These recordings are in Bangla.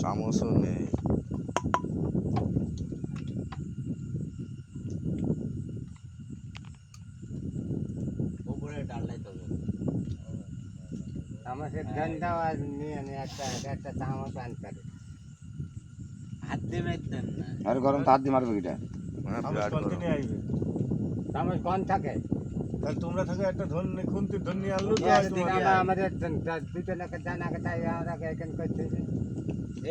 চামচও নেই। উপরে ডালটাই তো আমাকে ঠান্ডা আর নিয়ে নে একটা চামচ আনতে হবে। হাত দিয়ে মেতেন না আর গরম তো হাত দিয়ে মারবে কিটা? হ্যাঁ, আমার বিরাট গরম। কন্টিনিউ আইবে চামচ কম থাকে। তাহলে তোমরা থাকে একটা ধন্য খুন্তি ধন্য আনলো তো এক আর দিন তোমার আমরা আমাদের দুটো লোকের জানাকে তাই আমরা এখানে করতে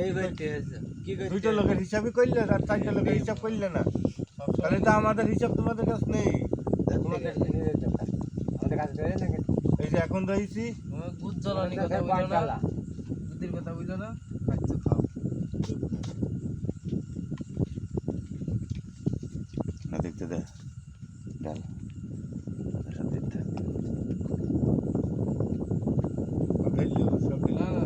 এই করতে হয়েছে কি করতে দুইটা লোকের হিসাবই করলে আর চারটা লোকের হিসাব করলে না, তাহলে তো আমাদের হিসাব তোমাদের কাছে নেই। তোমাদের নিজের দোকান আমাদের কাছে ধরে না কিন্তু এই যে এখন রয়েছি গুদ জ্বালানি কথা আমাদের বুঝো না, জ্বালা। গুদের কথা বুঝো না, খাচ্ছ খাও। না দেখতে দে ডাল ওদের সাথে দেখতে। সব না না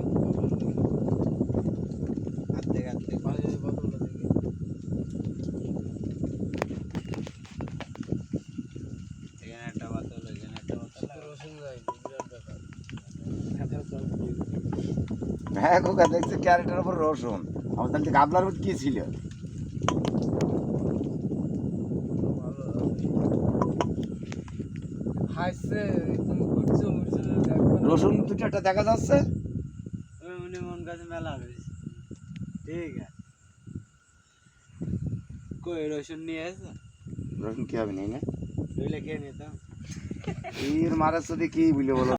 হাতে হাতে পানির বোতলটা দেখি। এখানে একটা বোতল এখানে একটা বোতল রসুন যাই বিরাট ব্যাপার। হ্যাঁ খোকা দেখছে ক্যারেটের উপর রসুন। আমার তাহলে গাবলার মধ্যে কি ছিল? হাসছে তুমি ঘুরছো মুড়ছো দেখো না। রসুন দুটো একটা দেখা যাচ্ছে। উনি মন কাছে মেলা রয়েছে ঠিক আছে কই রসুন নিয়ে এসে রসুন কি হবে নেই না? রইলে খেয়ে নিতাম এর মারা যদি কি বলে বলো